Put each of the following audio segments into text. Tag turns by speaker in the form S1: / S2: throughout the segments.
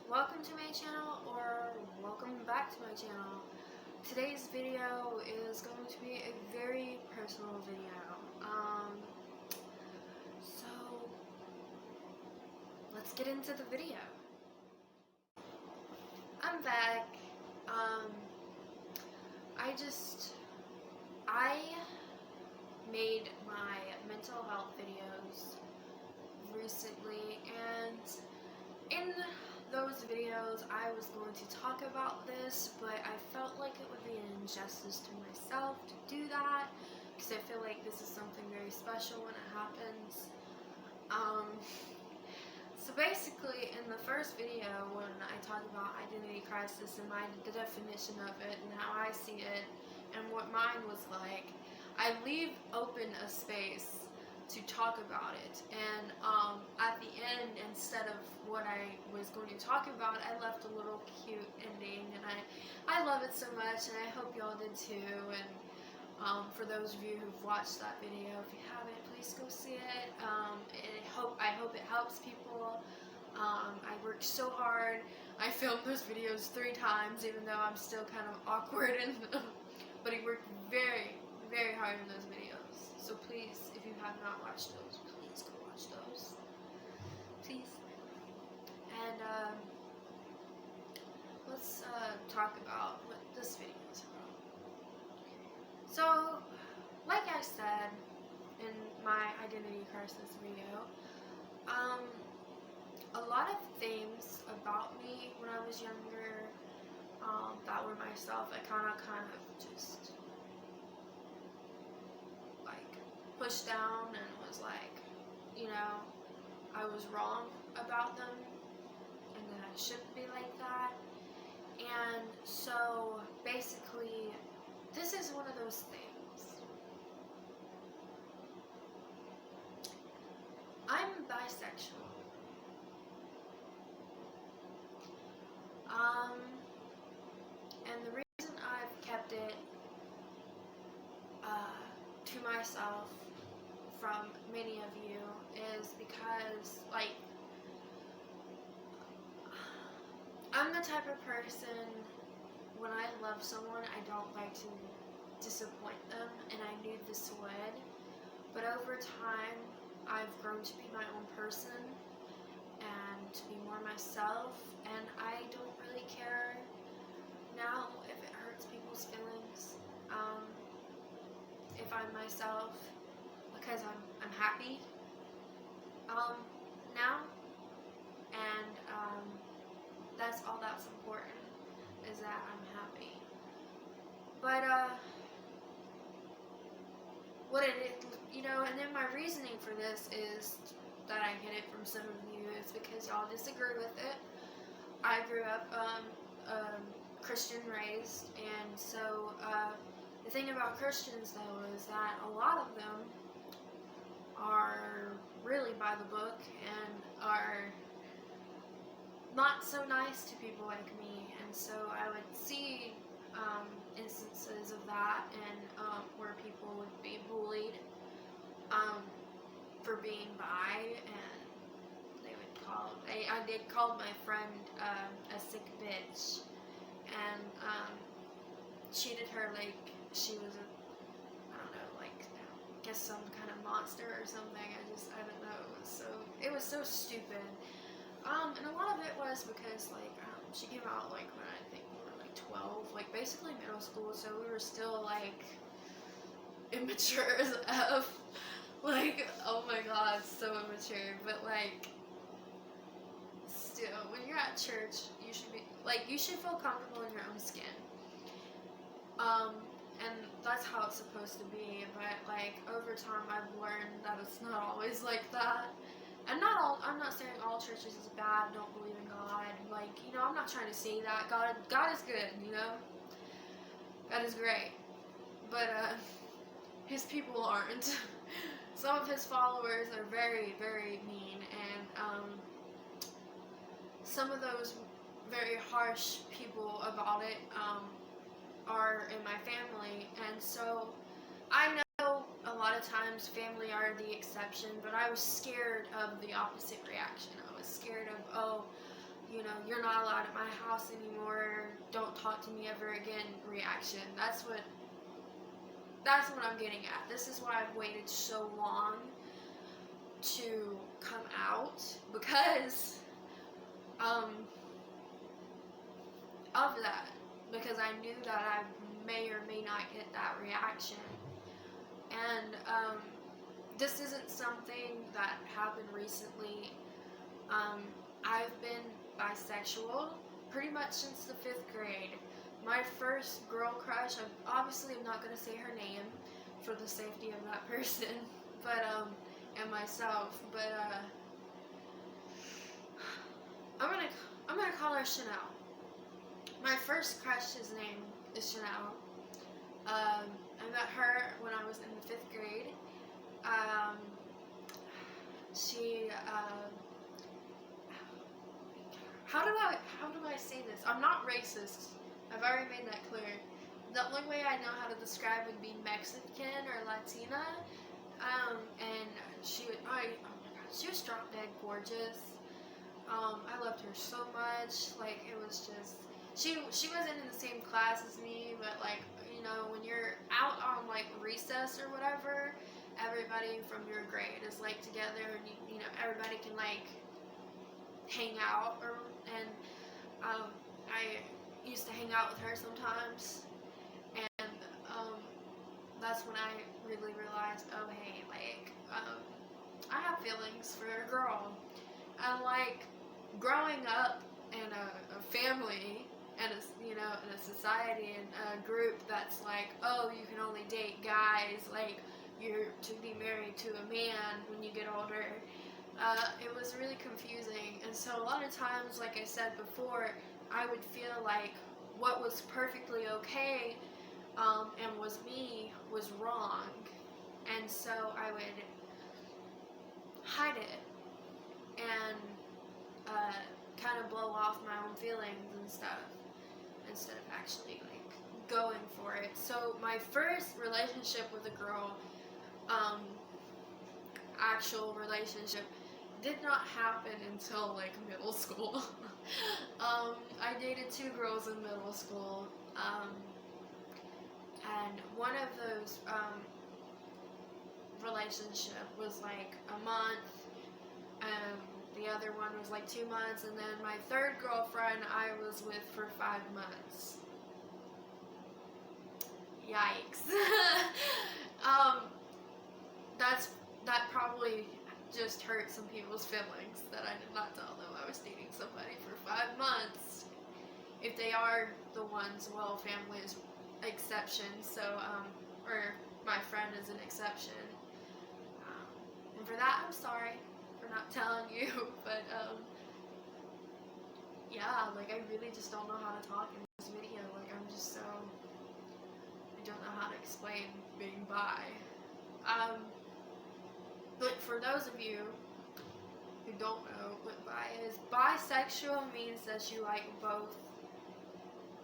S1: welcome to my channel or welcome back to my channel. Today's video is going to be a very personal video. So let's get into the video. I'm back. I made my mental health videos recently, and in those videos I was going to talk about this, but I felt like it would be an injustice to myself to do that because I feel like this is something very special when it happens. So basically, in the first video, when I talk about identity crisis and the definition of it and how I see it and what mine was like, I leave open a space to talk about it, and at the end, instead of what I was going to talk about, I left a little cute ending, and I love it so much, and I hope y'all did too. And for those of you who've watched that video, if you haven't, please go see it. I hope it helps people. I worked so hard. I filmed those videos 3 times, even though I'm still kind of awkward in them. But I worked very, very hard in those videos. So please, if you have not watched those, please go watch those. Please. And let's talk about what this video is about. So, like I said in my identity crisis video, a lot of things about me when I was younger that were myself, I kind of just like pushed down and was like, I was wrong about them and that I shouldn't be like that. And so basically, this is one of those things. I'm bisexual. And the reason I've kept it to myself from many of you is because, I'm the type of person, when I love someone, I don't like to disappoint them, and I knew this would. But over time, I've grown to be my own person and to be more myself, and I don't really care now if it hurts people's feelings. If I'm myself, because I'm happy now, and that's all that's important, is that I'm happy. But what it is, and then my reasoning for this is that I get it from some of you is because y'all disagree with it. I grew up Christian raised, and so the thing about Christians though is that a lot of them are really by the book and are not so nice to people like me, and so I would see instances of that, and where people would be bullied for being bi, and they would I did call my friend a sick bitch, and treated her like she was I guess some kind of monster or something. I don't know. It was so stupid. And a lot of it was because she came out when I think we were 12, basically middle school, so we were still immature as F. Oh my god, so immature. But still, when you're at church, you should be you should feel comfortable in your own skin. And that's how it's supposed to be. But over time, I've learned that it's not always like that. And I'm not saying all churches is bad, don't believe in God. I'm not trying to say that. God is good, God is great. But his people aren't. Some of his followers are very, very mean, and some of those very harsh people about it are in my family, and so I know a lot of times family are the exception, but I was scared of the opposite reaction. I was scared of, you know, you're not allowed at my house anymore, don't talk to me ever again reaction. That's what I'm getting at. This is why I've waited so long to come out, because of that, because I knew that I may or may not get that reaction. And this isn't something that happened recently. I've been bisexual pretty much since the 5th grade. My first girl crush, obviously I'm not going to say her name for the safety of that person, but and myself, but I'm gonna call her Chanel. My first crush's name is Chanel. I met her when I was in the 5th grade. She how do I say this? I'm not racist. I've already made that clear. The only way I know how to describe would be Mexican or Latina. And she would, oh my god, she was drop dead gorgeous. I loved her so much. Like, it was just, she wasn't in the same class as me, but like, you know, when you're out on like recess or whatever, everybody from your grade is like together, and you know, everybody can like hang out, and I used to hang out with her sometimes, and that's when I really realized, oh hey, like, I have feelings for a girl. And like, growing up in a family, and you know, in a society and a group that's like, oh, you can only date guys, like you're to be married to a man when you get older. It was really confusing, and so a lot of times, like I said before, I would feel like what was perfectly okay and was me was wrong, and so I would hide it and kind of blow off my own feelings and stuff instead of actually like going for it. So my first relationship with a girl, actual relationship, did not happen until like middle school. I dated 2 girls in middle school, and one of those relationship was like a month, the other one was like 2 months, and then my third girlfriend I was with for 5 months. Yikes. That probably just hurt some people's feelings that I did not tell them I was dating somebody for 5 months. If they are the ones, well, family is exception, so, or my friend is an exception. And for that, I'm sorry for not telling you, but, yeah, like, I really just don't know how to talk in this video. Like, I don't know how to explain being bi. But for those of you who don't know what bi is, bisexual means that you like both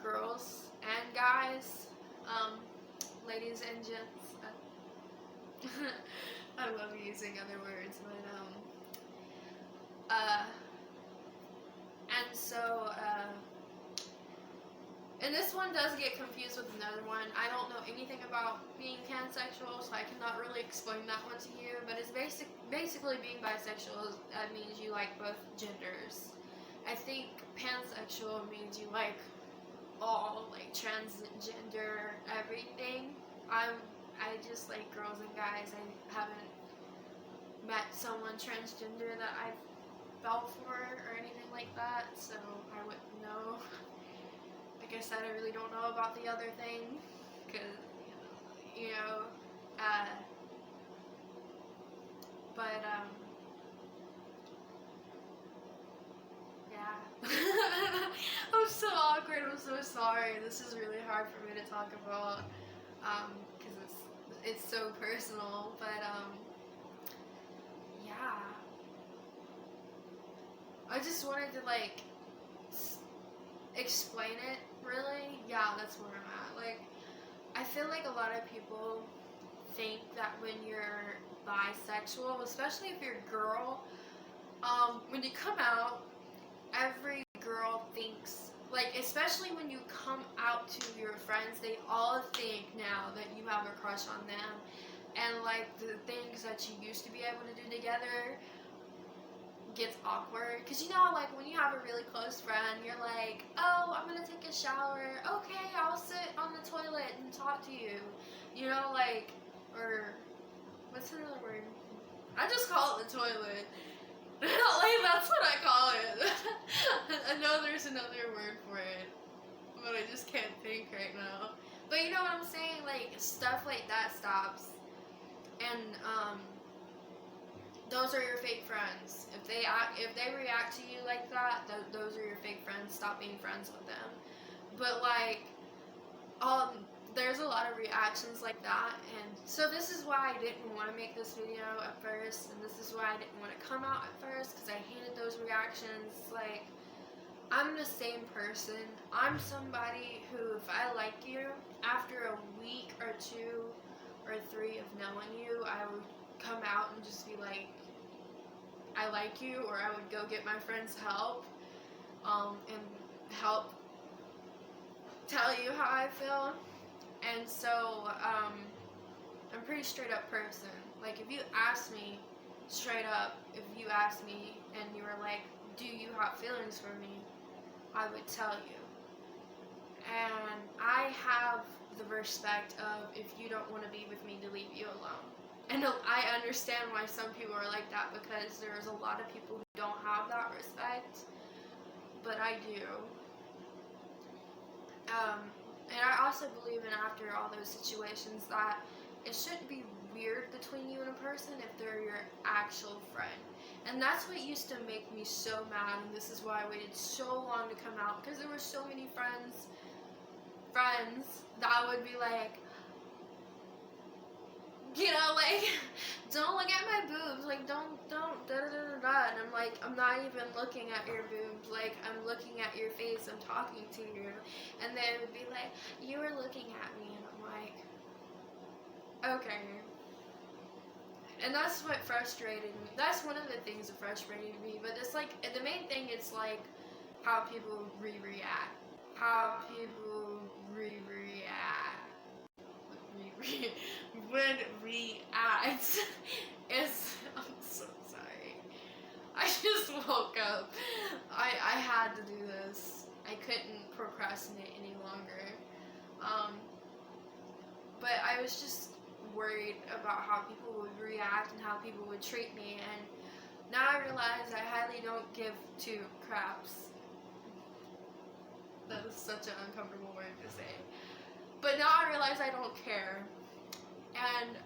S1: girls and guys, ladies and gents. I love using other words, but and so and this one does get confused with another one. I don't know anything about being pansexual, so I cannot really explain that one to you, but it's basically being bisexual, that means you like both genders. I think pansexual means you like all, like, transgender, everything. I just like girls and guys. I haven't met someone transgender that I fell for or anything like that, so I wouldn't know. Like I said, I really don't know about the other thing, because, you know, but, yeah. I'm so awkward, I'm so sorry. This is really hard for me to talk about, because it's so personal, but, yeah. I just wanted to, like, explain it, really. Yeah, that's where I'm at. Like, I feel like a lot of people think that when you're bisexual, especially if you're a girl, when you come out, every all thinks, like, especially when you come out to your friends, they all think now that you have a crush on them. And, like, the things that you used to be able to do together gets awkward. Because, you know, like, when you have a really close friend, you're like, oh, I'm going to take a shower. Okay, I'll sit on the toilet and talk to you. You know, like, or, what's another word? I just call it the toilet. Like, that's what I call it. I know there's another word for it, but I just can't think right now. But you know what I'm saying? Like, stuff like that stops. And, those are your fake friends. If they react to you like that, those are your fake friends. Stop being friends with them. But, like, there's a lot of reactions like that, and so this is why I didn't want to make this video at first, and this is why I didn't want to come out at first, because I hated those reactions. Like, I'm the same person. I'm somebody who, if I like you, after a week or 2 or 3 of knowing you, I would come out and just be like, I like you, or I would go get my friends help, and help tell you how I feel. And so, I'm a pretty straight up person. Like, if you ask me straight up, if you asked me and you were like, do you have feelings for me? I would tell you. And I have the respect of, if you don't want to be with me, to leave you alone. And I understand why some people are like that, because there's a lot of people who don't have that respect, but I do. And I also believe in, after all those situations, that it shouldn't be weird between you and a person if they're your actual friend. And that's what used to make me so mad, and this is why I waited so long to come out, because there were so many friends that would be like, you know, like, don't look at my boobs, like, don't, da-da-da-da-da, and I'm like, I'm not even looking at your boobs, like, I'm looking at your face, I'm talking to you, and they would be like, you were looking at me, and I'm like, okay. And that's what frustrated me. That's one of the things that frustrated me, but it's like, the main thing is, like, how people react. How people would react is, I'm so sorry. I just woke up. I had to do this. I couldn't procrastinate any longer. But I was just worried about how people would react and how people would treat me, and now I realize I highly don't give 2 craps. That is such an uncomfortable word to say. But now I realize I don't care. And,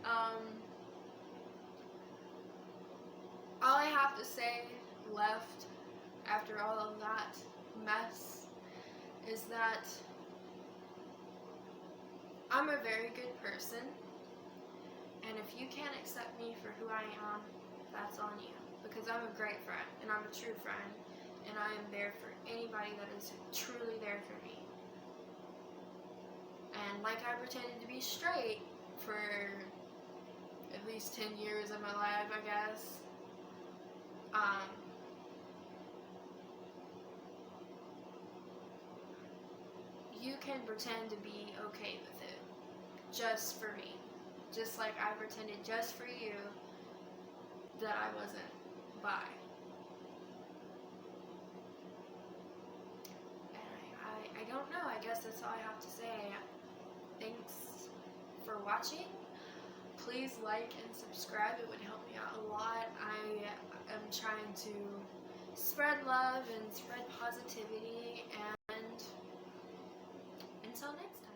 S1: all I have to say left after all of that mess is that I'm a very good person, and if you can't accept me for who I am, that's on you, because I'm a great friend, and I'm a true friend, and I am there for anybody that is truly there for me. And like I pretended to be straight for at least 10 years of my life, I guess. You can pretend to be okay with it, just for me. Just like I pretended just for you that I wasn't bi. And I don't know, I guess that's all I have to say. Thanks for watching. Please like and subscribe, it would help me out a lot. I am trying to spread love and spread positivity, and until next time.